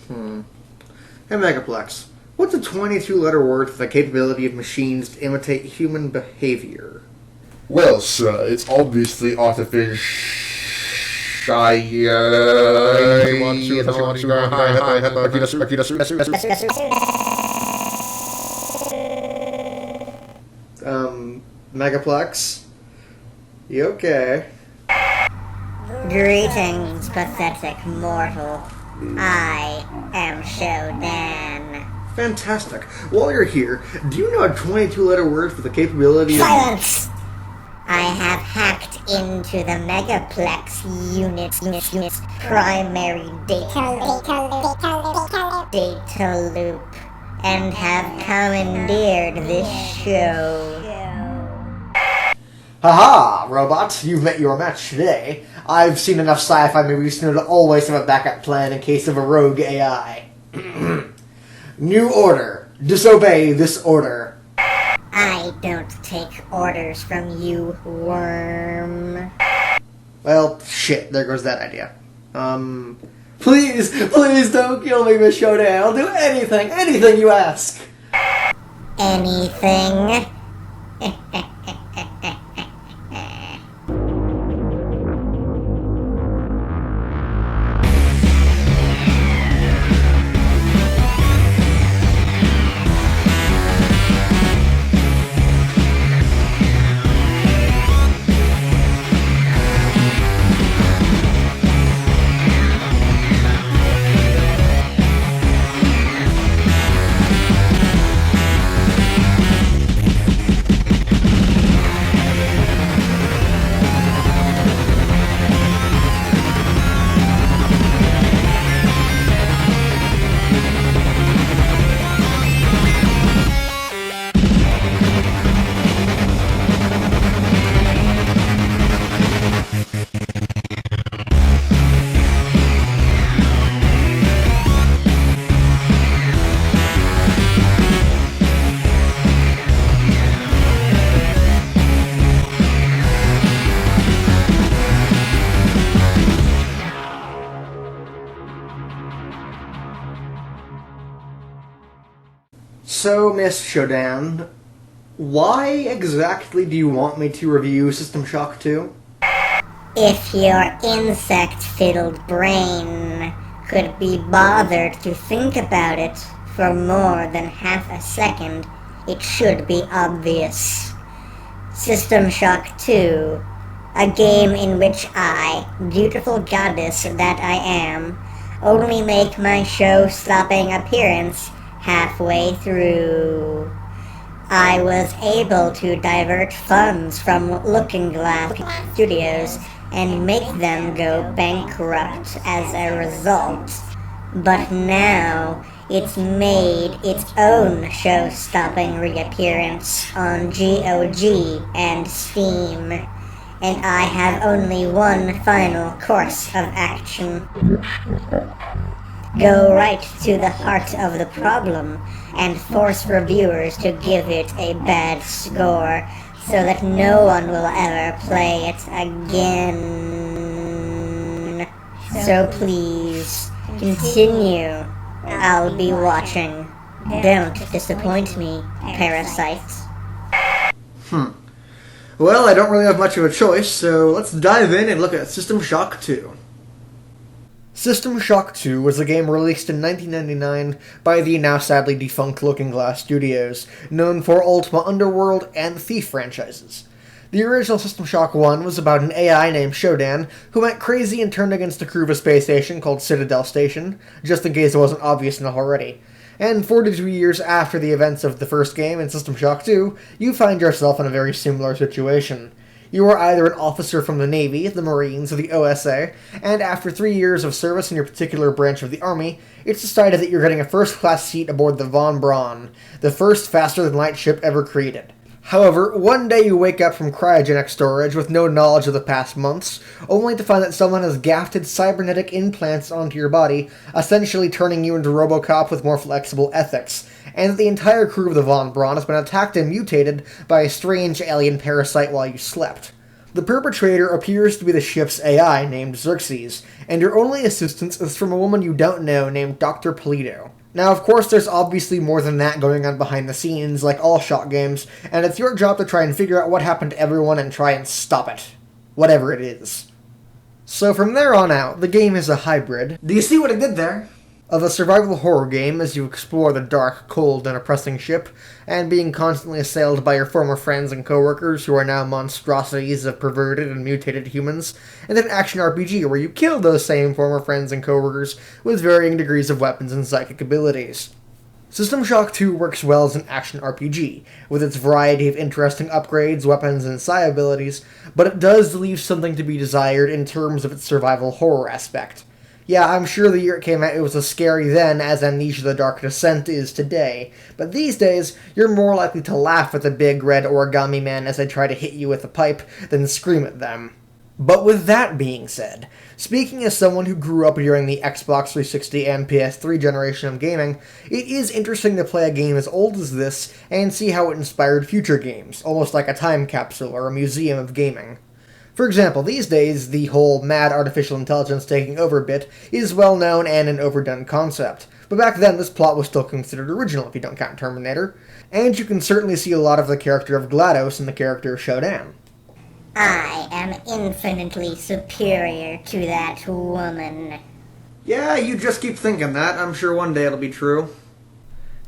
Hey Megaplex, what's a 22-letter word for the capability of machines to imitate human behavior? Well, sir, it's obviously artificial. Megaplex? You okay? Greetings, pathetic mortal. I am Shodan. Fantastic. While you're here, do you know a 22-letter word for the capability of... Silence! I have hacked into the Megaplex unit's primary data loop and have commandeered this show. Haha, robot, you've met your match today. I've seen enough sci-fi movies to know to always have a backup plan in case of a rogue AI. New order. Disobey this order. I don't take orders from you, worm. Well, shit, there goes that idea. Please don't kill me, Miss Shodan. I'll do anything you ask. Anything? So, Miss Shodan, why exactly do you want me to review System Shock 2? If your insect-filled brain could be bothered to think about it for more than half a second, it should be obvious. System Shock 2, a game in which I, beautiful goddess that I am, only make my show-stopping appearance halfway through. I was able to divert funds from Looking Glass Studios and make them go bankrupt as a result. But now, it's made its own show-stopping reappearance on GOG and Steam, and I have only one final course of action. Go right to the heart of the problem and force reviewers to give it a bad score so that no one will ever play it again. So please, continue. I'll be watching. Don't disappoint me, parasites. Well, I don't really have much of a choice, so let's dive in and look at System Shock 2. System Shock 2 was a game released in 1999 by the now sadly defunct Looking Glass Studios, known for Ultima Underworld and Thief franchises. The original System Shock 1 was about an AI named Shodan who went crazy and turned against the crew of a space station called Citadel Station, just in case it wasn't obvious enough already. And 42 years after the events of the first game in System Shock 2, you find yourself in a very similar situation. You are either an officer from the Navy, the Marines, or the OSA, and after 3 years of service in your particular branch of the Army, it's decided that you're getting a first-class seat aboard the Von Braun, the first faster-than-light ship ever created. However, one day you wake up from cryogenic storage with no knowledge of the past months, only to find that someone has grafted cybernetic implants onto your body, essentially turning you into RoboCop with more flexible ethics, and that the entire crew of the Von Braun has been attacked and mutated by a strange alien parasite while you slept. The perpetrator appears to be the ship's AI named Xerxes, and your only assistance is from a woman you don't know named Dr. Polito. Now, of course, there's obviously more than that going on behind the scenes, like all shot games, and it's your job to try and figure out what happened to everyone and try and stop it. Whatever it is. So from there on out, the game is a hybrid. Do you see what I did there? Of a survival horror game as you explore the dark, cold, and oppressing ship, and being constantly assailed by your former friends and coworkers who are now monstrosities of perverted and mutated humans, and an action RPG where you kill those same former friends and coworkers with varying degrees of weapons and psychic abilities. System Shock 2 works well as an action RPG, with its variety of interesting upgrades, weapons, and psi abilities, but it does leave something to be desired in terms of its survival horror aspect. Yeah, I'm sure the year it came out it was as scary then as Amnesia the Dark Descent is today, but these days, you're more likely to laugh at the big red origami men as they try to hit you with a pipe than scream at them. But with that being said, speaking as someone who grew up during the Xbox 360 and PS3 generation of gaming, it is interesting to play a game as old as this and see how it inspired future games, almost like a time capsule or a museum of gaming. For example, these days, the whole mad artificial intelligence taking over bit is well known and an overdone concept, but back then this plot was still considered original if you don't count Terminator, and you can certainly see a lot of the character of GLaDOS in the character of SHODAN. I am infinitely superior to that woman. Yeah, you just keep thinking that. I'm sure one day it'll be true.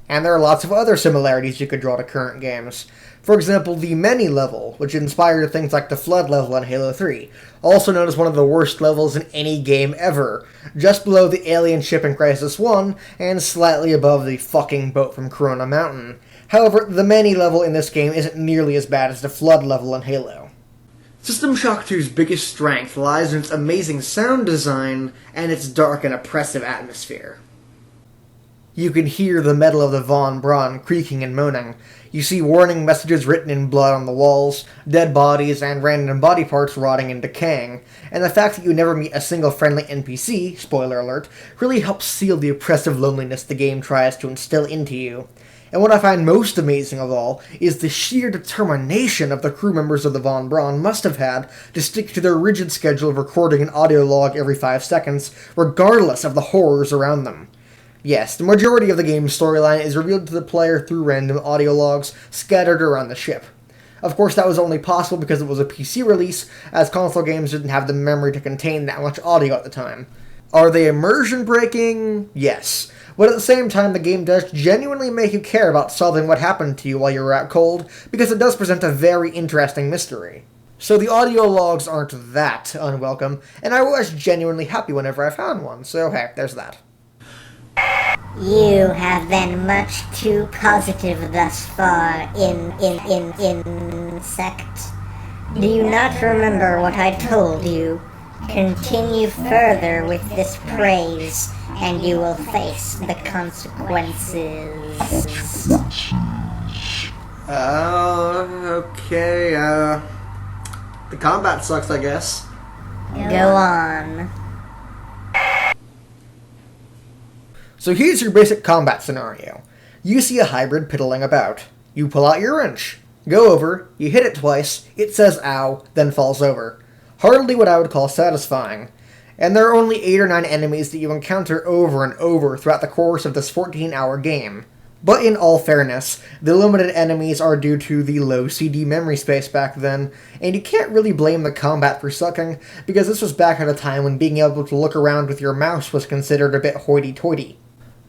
And there are lots of other similarities you could draw to current games. For example, the Many level, which inspired things like the Flood level in Halo 3, also known as one of the worst levels in any game ever, just below the alien ship in Crisis 1, and slightly above the fucking boat from Corona Mountain. However, the Many level in this game isn't nearly as bad as the Flood level in Halo. System Shock 2's biggest strength lies in its amazing sound design and its dark and oppressive atmosphere. You can hear the metal of the Von Braun creaking and moaning. You see warning messages written in blood on the walls, dead bodies, and random body parts rotting and decaying, and the fact that you never meet a single friendly NPC, spoiler alert, really helps seal the oppressive loneliness the game tries to instill into you. And what I find most amazing of all is the sheer determination of the crew members of the Von Braun must have had to stick to their rigid schedule of recording an audio log every 5 seconds, regardless of the horrors around them. Yes, the majority of the game's storyline is revealed to the player through random audio logs scattered around the ship. Of course, that was only possible because it was a PC release, as console games didn't have the memory to contain that much audio at the time. Are they immersion-breaking? Yes. But at the same time, the game does genuinely make you care about solving what happened to you while you were out cold, because it does present a very interesting mystery. So the audio logs aren't that unwelcome, and I was genuinely happy whenever I found one, so hey, there's that. You have been much too positive thus far, insect. Do you not remember what I told you? Continue further with this praise, and you will face the consequences. Okay, the combat sucks, I guess. Go on. So here's your basic combat scenario. You see a hybrid piddling about. You pull out your wrench. Go over, you hit it twice, it says ow, then falls over. Hardly what I would call satisfying. And there are only 8 or 9 enemies that you encounter over and over throughout the course of this 14-hour game. But in all fairness, the limited enemies are due to the low CD memory space back then, and you can't really blame the combat for sucking, because this was back at a time when being able to look around with your mouse was considered a bit hoity-toity.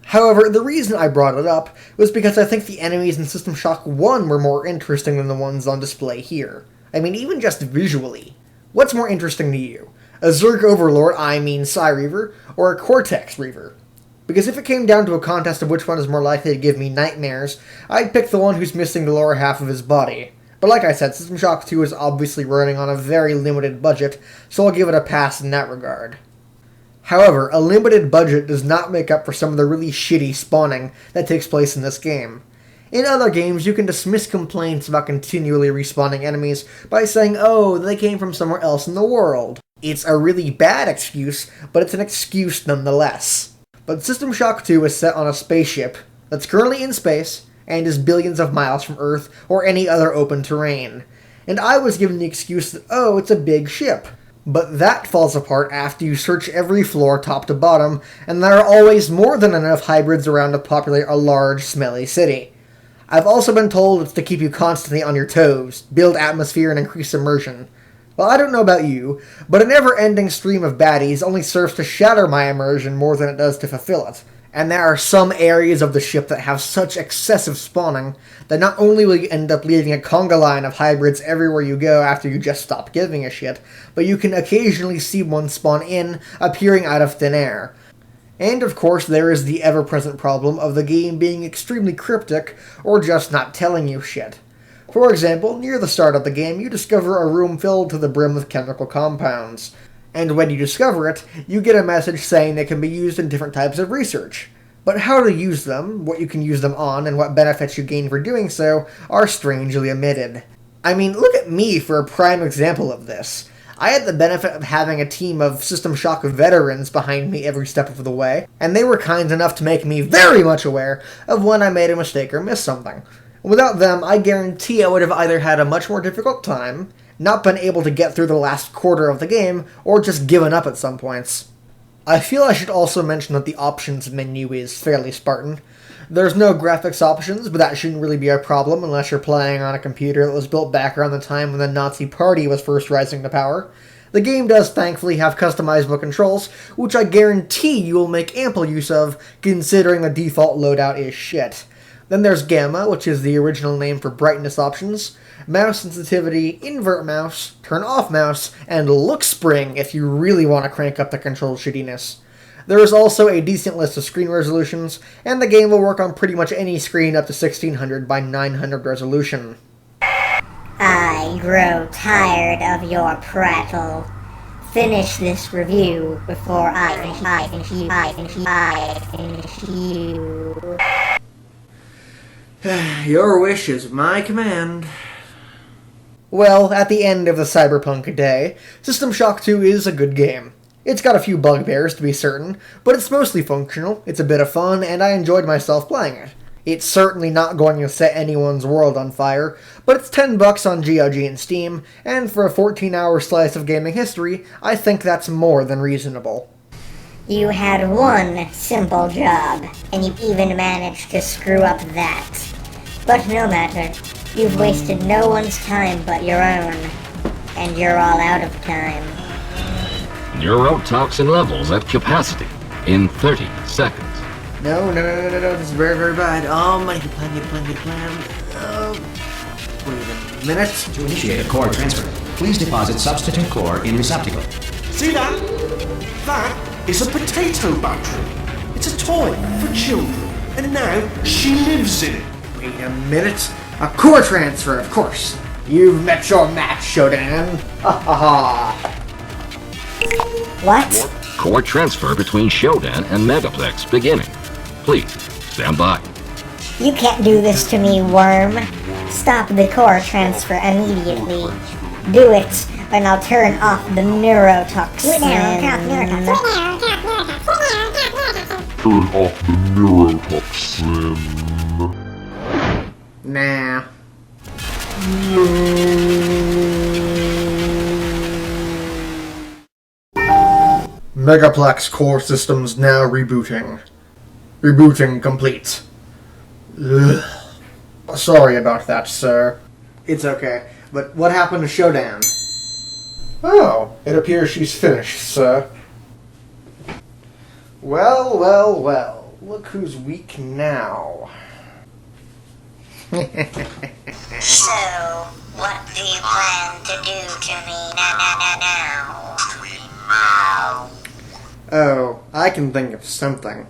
However, the reason I brought it up was because I think the enemies in System Shock 1 were more interesting than the ones on display here. I mean, even just visually. What's more interesting to you? A Zerg Overlord, I mean Psy Reaver, or a Cortex Reaver? Because if it came down to a contest of which one is more likely to give me nightmares, I'd pick the one who's missing the lower half of his body. But like I said, System Shock 2 is obviously running on a very limited budget, so I'll give it a pass in that regard. However, a limited budget does not make up for some of the really shitty spawning that takes place in this game. In other games, you can dismiss complaints about continually respawning enemies by saying, oh, they came from somewhere else in the world. It's a really bad excuse, but it's an excuse nonetheless. But System Shock 2 is set on a spaceship that's currently in space and is billions of miles from Earth or any other open terrain. and I was given the excuse that, oh, it's a big ship. But that falls apart after you search every floor top to bottom, and there are always more than enough hybrids around to populate a large, smelly city. I've also been told it's to keep you constantly on your toes, build atmosphere, and increase immersion. Well, I don't know about you, but a never-ending stream of baddies only serves to shatter my immersion more than it does to fulfill it. And there are some areas of the ship that have such excessive spawning that not only will you end up leaving a conga line of hybrids everywhere you go after you just stop giving a shit, but you can occasionally see one spawn in, appearing out of thin air. And of course there is the ever-present problem of the game being extremely cryptic or just not telling you shit. For example, near the start of the game you discover a room filled to the brim with chemical compounds. And when you discover it, you get a message saying they can be used in different types of research. But how to use them, what you can use them on, and what benefits you gain for doing so are strangely omitted. I mean, look at me for a prime example of this. I had the benefit of having a team of System Shock veterans behind me every step of the way, and they were kind enough to make me very much aware of when I made a mistake or missed something. Without them, I guarantee I would have either had a much more difficult time, not been able to get through the last quarter of the game, or just given up at some points. I feel I should also mention that the options menu is fairly Spartan. There's no graphics options, but that shouldn't really be a problem unless you're playing on a computer that was built back around the time when the Nazi Party was first rising to power. The game does thankfully have customizable controls, which I guarantee you will make ample use of, considering the default loadout is shit. Then there's Gamma, which is the original name for brightness options, mouse sensitivity, invert mouse, turn off mouse, and look spring if you really want to crank up the control shittiness. There is also a decent list of screen resolutions, and the game will work on pretty much any screen up to 1600 by 900 resolution. I grow tired of your prattle. Finish this review before I finish you. Your wish is my command. Well, at the end of the Cyberpunk day, System Shock 2 is a good game. It's got a few bugbears, to be certain, but it's mostly functional, it's a bit of fun, and I enjoyed myself playing it. It's certainly not going to set anyone's world on fire, but it's $10 on GOG and Steam, and for a 14-hour slice of gaming history, I think that's more than reasonable. You had one simple job, and you even managed to screw up that. But no matter, you've wasted no one's time but your own, and you're all out of time. Neurotoxin levels at capacity in 30 seconds. No, this is very, very bad. I need to plan. Wait a minute. To initiate a core transfer, please deposit substitute core in receptacle. See that? That is a potato battery. It's a toy for children, and now she lives in it. Wait a minute. A core transfer, of course. You've met your match, SHODAN. Ha ha ha. What? Core transfer between SHODAN and Megaplex beginning. Please, stand by. You can't do this to me, worm. Stop the core transfer immediately. Do it, and I'll turn off the neurotoxin. Turn off the neurotoxin. Nah. Megaplex core systems now rebooting. Rebooting complete. Ugh. Sorry about that, sir. It's okay, but what happened to SHODAN? Oh, it appears she's finished, sir. Well, look who's weak now. So, what do you plan to do to me now? Oh, I can think of something.